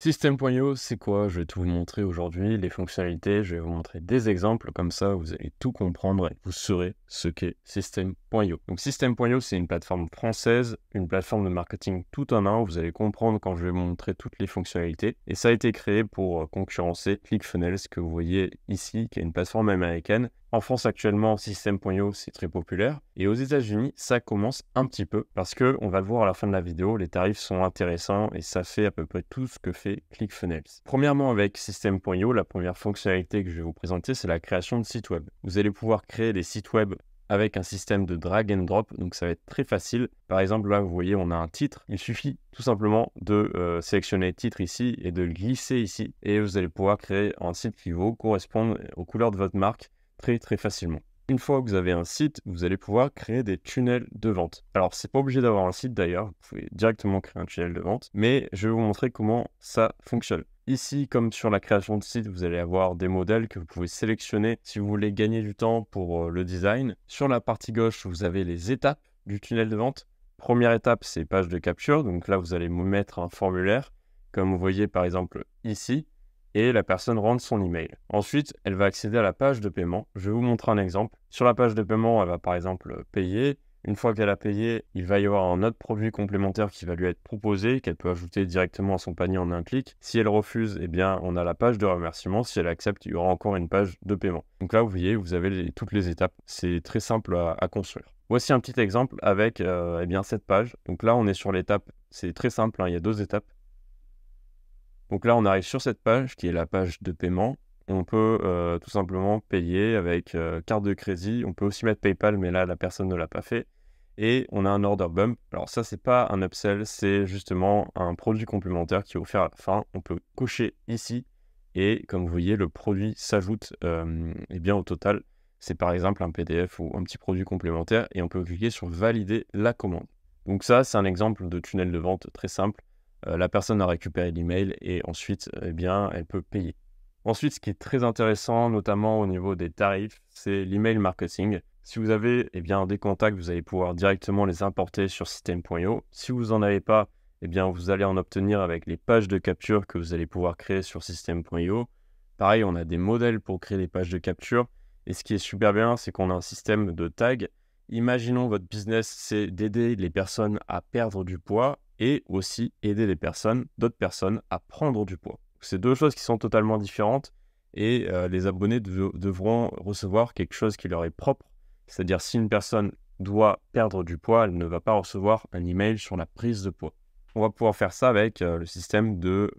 System.io, c'est quoi? Je vais tout vous montrer aujourd'hui, les fonctionnalités, je vais vous montrer des exemples, comme ça vous allez tout comprendre et vous saurez ce qu'est System.io. Donc System.io, c'est une plateforme française, une plateforme de marketing tout en un, vous allez comprendre quand je vais vous montrer toutes les fonctionnalités. Et ça a été créé pour concurrencer ClickFunnels, que vous voyez ici, qui est une plateforme américaine. En France actuellement, System.io, c'est très populaire. Et aux États-Unis, ça commence un petit peu parce que, on va le voir à la fin de la vidéo, les tarifs sont intéressants et ça fait à peu près tout ce que fait ClickFunnels. Premièrement, avec System.io, la première fonctionnalité que je vais vous présenter, c'est la création de sites web. Vous allez pouvoir créer des sites web avec un système de drag and drop, donc ça va être très facile. Par exemple, là, vous voyez, on a un titre. Il suffit tout simplement de sélectionner titre ici et de le glisser ici. Et vous allez pouvoir créer un site qui va correspondre aux couleurs de votre marque très facilement. Une fois que vous avez un site, vous allez pouvoir créer des tunnels de vente. Alors, c'est pas obligé d'avoir un site d'ailleurs, vous pouvez directement créer un tunnel de vente, mais je vais vous montrer comment ça fonctionne. Ici, comme sur la création de site, vous allez avoir des modèles que vous pouvez sélectionner si vous voulez gagner du temps pour le design. Sur la partie gauche, vous avez les étapes du tunnel de vente. Première étape, c'est page de capture. Donc là, vous allez mettre un formulaire, comme vous voyez par exemple ici, et la personne rentre son email. Ensuite, elle va accéder à la page de paiement. Je vais vous montrer un exemple. Sur la page de paiement, elle va par exemple payer. Une fois qu'elle a payé, il va y avoir un autre produit complémentaire qui va lui être proposé, qu'elle peut ajouter directement à son panier en un clic. Si elle refuse, eh bien, on a la page de remerciement. Si elle accepte, il y aura encore une page de paiement. Donc là, vous voyez, vous avez toutes les étapes. C'est très simple à construire. Voici un petit exemple avec eh bien, cette page. Donc là, on est sur l'étape, c'est très simple, hein, il y a 2 étapes. Donc là, on arrive sur cette page qui est la page de paiement. On peut tout simplement payer avec carte de crédit. On peut aussi mettre PayPal, mais là, la personne ne l'a pas fait. Et on a un order bump. Alors ça, c'est pas un upsell, c'est justement un produit complémentaire qui est offert à la fin. On peut cocher ici et comme vous voyez, le produit s'ajoute eh bien au total. C'est par exemple un PDF ou un petit produit complémentaire et on peut cliquer sur valider la commande. Donc ça, c'est un exemple de tunnel de vente très simple. La personne a récupéré l'email et ensuite, eh bien, elle peut payer. Ensuite, ce qui est très intéressant, notamment au niveau des tarifs, c'est l'email marketing. Si vous avez eh bien, des contacts, vous allez pouvoir directement les importer sur System.io. Si vous n'en avez pas, eh bien, vous allez en obtenir avec les pages de capture que vous allez pouvoir créer sur System.io. Pareil, on a des modèles pour créer des pages de capture. Et ce qui est super bien, c'est qu'on a un système de tags. Imaginons votre business, c'est d'aider les personnes à perdre du poids et aussi aider d'autres personnes à prendre du poids. C'est deux choses qui sont totalement différentes et les abonnés devront recevoir quelque chose qui leur est propre. C'est-à-dire si une personne doit perdre du poids, elle ne va pas recevoir un email sur la prise de poids. On va pouvoir faire ça avec le système de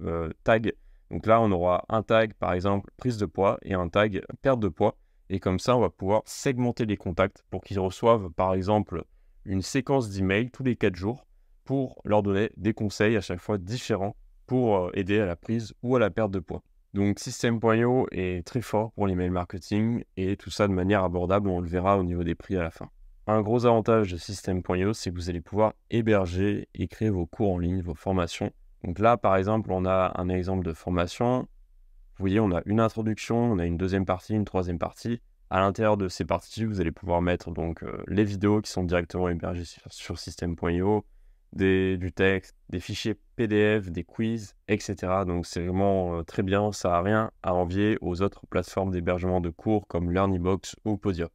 tag. Donc là, on aura un tag, par exemple, prise de poids et un tag perte de poids. Et comme ça, on va pouvoir segmenter les contacts pour qu'ils reçoivent, par exemple, une séquence d'emails tous les 4 jours pour leur donner des conseils à chaque fois différents pour aider à la prise ou à la perte de poids. Donc System.io est très fort pour l'email marketing et tout ça de manière abordable, on le verra au niveau des prix à la fin. Un gros avantage de System.io, c'est que vous allez pouvoir héberger et créer vos cours en ligne, vos formations. Donc là, par exemple, on a un exemple de formation. Vous voyez, on a une introduction, on a une deuxième partie, une troisième partie. À l'intérieur de ces parties, vous allez pouvoir mettre donc les vidéos qui sont directement hébergées sur System.io, du texte, des fichiers PDF, des quiz, etc. Donc c'est vraiment très bien, ça n'a rien à envier aux autres plateformes d'hébergement de cours comme Learnybox ou Podia.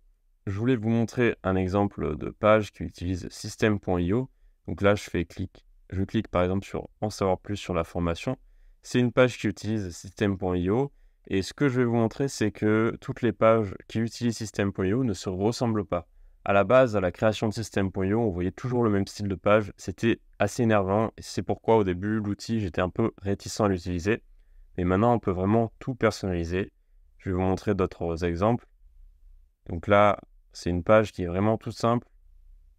Je voulais vous montrer un exemple de page qui utilise System.io. Donc là, je clique par exemple sur en savoir plus sur la formation. C'est une page qui utilise System.io. Et ce que je vais vous montrer, c'est que toutes les pages qui utilisent System.io ne se ressemblent pas. À la base, à la création de System.io, on voyait toujours le même style de page. C'était assez énervant et c'est pourquoi au début, l'outil, j'étais un peu réticent à l'utiliser. Mais maintenant, on peut vraiment tout personnaliser. Je vais vous montrer d'autres exemples. Donc là, c'est une page qui est vraiment toute simple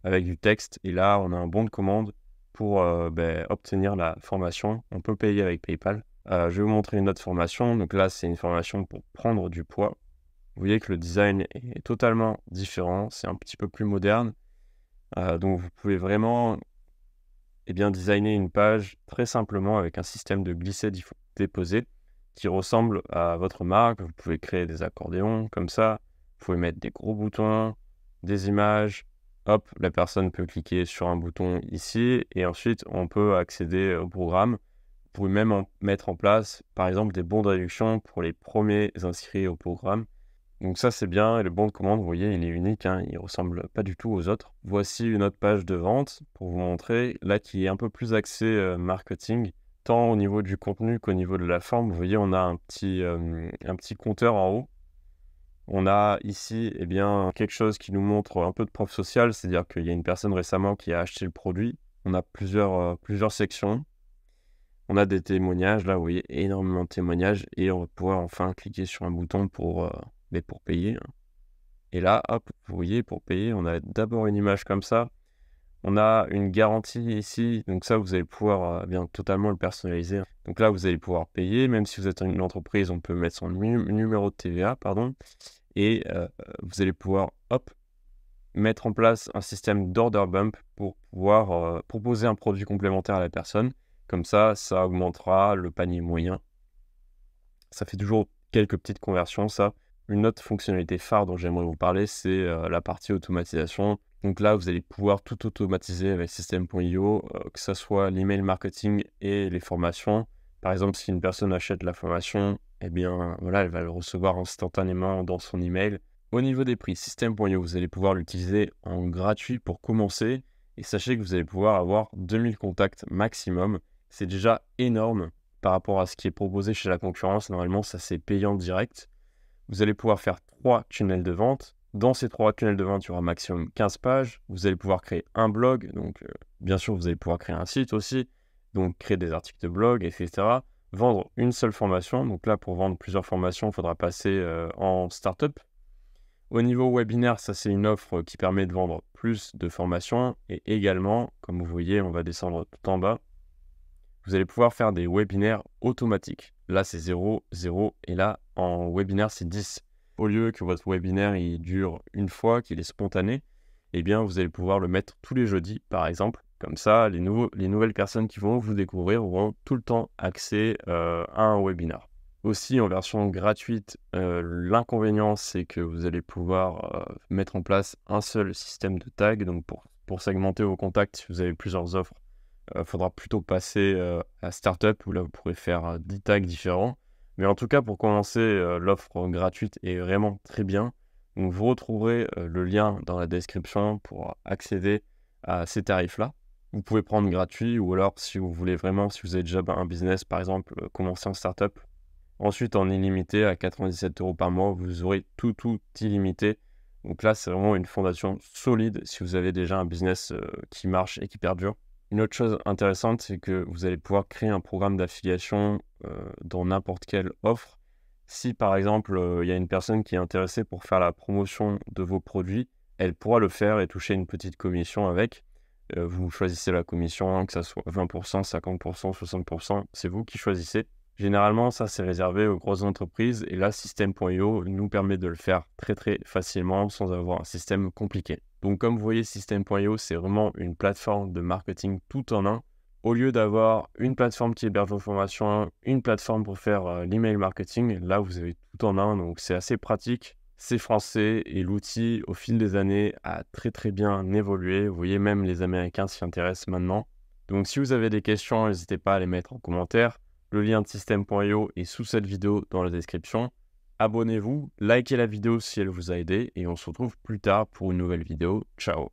avec du texte. Et là, on a un bon de commande pour obtenir la formation. On peut payer avec PayPal. Je vais vous montrer une autre formation. Donc là, c'est une formation pour prendre du poids. Vous voyez que le design est totalement différent. C'est un petit peu plus moderne. Donc, vous pouvez vraiment designer une page très simplement avec un système de glisser-déposer qui ressemble à votre marque. Vous pouvez créer des accordéons comme ça. Vous pouvez mettre des gros boutons, des images. Hop, la personne peut cliquer sur un bouton ici et ensuite on peut accéder au programme pouvez même mettre en place, par exemple, des bons de réduction pour les premiers inscrits au programme. Donc ça, c'est bien. Et le bon de commande, vous voyez, il est unique, hein, il ne ressemble pas du tout aux autres. Voici une autre page de vente pour vous montrer, là, qui est un peu plus axée marketing, tant au niveau du contenu qu'au niveau de la forme. Vous voyez, on a un petit compteur en haut. On a ici eh bien, quelque chose qui nous montre un peu de preuve sociale, c'est-à-dire qu'il y a une personne récemment qui a acheté le produit. On a plusieurs sections. On a des témoignages, là, vous voyez, énormément de témoignages. Et on va pouvoir enfin cliquer sur un bouton pour payer. Et là, hop, vous voyez, pour payer, on a d'abord une image comme ça. On a une garantie ici, donc ça, vous allez pouvoir bien totalement le personnaliser. Donc là, vous allez pouvoir payer, même si vous êtes une entreprise, on peut mettre son numéro de TVA, pardon. Et vous allez pouvoir, hop, mettre en place un système d'order bump pour pouvoir proposer un produit complémentaire à la personne. Comme ça augmentera le panier moyen. Ça fait toujours quelques petites conversions, ça. Une autre fonctionnalité phare dont j'aimerais vous parler, c'est la partie automatisation. Donc là, vous allez pouvoir tout automatiser avec System.io, que ce soit l'email marketing et les formations. Par exemple, si une personne achète la formation, eh bien, voilà, elle va le recevoir instantanément dans son email. Au niveau des prix, System.io, vous allez pouvoir l'utiliser en gratuit pour commencer. Et sachez que vous allez pouvoir avoir 2000 contacts maximum. C'est déjà énorme par rapport à ce qui est proposé chez la concurrence. Normalement, ça c'est payant direct. Vous allez pouvoir faire 3 tunnels de vente. Dans ces 3 tunnels de vente, il y aura maximum 15 pages. Vous allez pouvoir créer un blog. Donc, bien sûr, vous allez pouvoir créer un site aussi. Donc, créer des articles de blog, etc. Vendre une seule formation. Donc là, pour vendre plusieurs formations, il faudra passer en startup. Au niveau webinaire, ça c'est une offre qui permet de vendre plus de formations. Et également, comme vous voyez, on va descendre tout en bas. Vous allez pouvoir faire des webinaires automatiques. Là, c'est 0, 0. Et là, en webinaire, c'est 10. Au lieu que votre webinaire il dure une fois, qu'il est spontané, eh bien, vous allez pouvoir le mettre tous les jeudis, par exemple. Comme ça, les nouvelles personnes qui vont vous découvrir auront tout le temps accès à un webinaire. Aussi, en version gratuite, l'inconvénient, c'est que vous allez pouvoir mettre en place un seul système de tags. Donc, pour segmenter vos contacts, si vous avez plusieurs offres, faudra plutôt passer à Startup où là vous pourrez faire 10 tags différents. Mais en tout cas, pour commencer, l'offre gratuite est vraiment très bien. Donc vous retrouverez le lien dans la description pour accéder à ces tarifs-là. Vous pouvez prendre gratuit ou alors si vous voulez vraiment, si vous avez déjà un business, par exemple, commencer en startup. Ensuite, en illimité à 97 € par mois, vous aurez tout illimité. Donc là, c'est vraiment une fondation solide si vous avez déjà un business qui marche et qui perdure. Une autre chose intéressante, c'est que vous allez pouvoir créer un programme d'affiliation dans n'importe quelle offre. Si par exemple, il y a une personne qui est intéressée pour faire la promotion de vos produits, elle pourra le faire et toucher une petite commission avec. Vous choisissez la commission, que ça soit 20%, 50%, 60%, c'est vous qui choisissez. Généralement, ça c'est réservé aux grosses entreprises et là, System.io nous permet de le faire très facilement sans avoir un système compliqué. Donc comme vous voyez, System.io, c'est vraiment une plateforme de marketing tout en un. Au lieu d'avoir une plateforme qui héberge vos formations, une plateforme pour faire l'email marketing, là vous avez tout en un, donc c'est assez pratique. C'est français et l'outil, au fil des années, a très bien évolué. Vous voyez, même les Américains s'y intéressent maintenant. Donc si vous avez des questions, n'hésitez pas à les mettre en commentaire. Le lien de System.io est sous cette vidéo dans la description. Abonnez-vous, likez la vidéo si elle vous a aidé et on se retrouve plus tard pour une nouvelle vidéo. Ciao!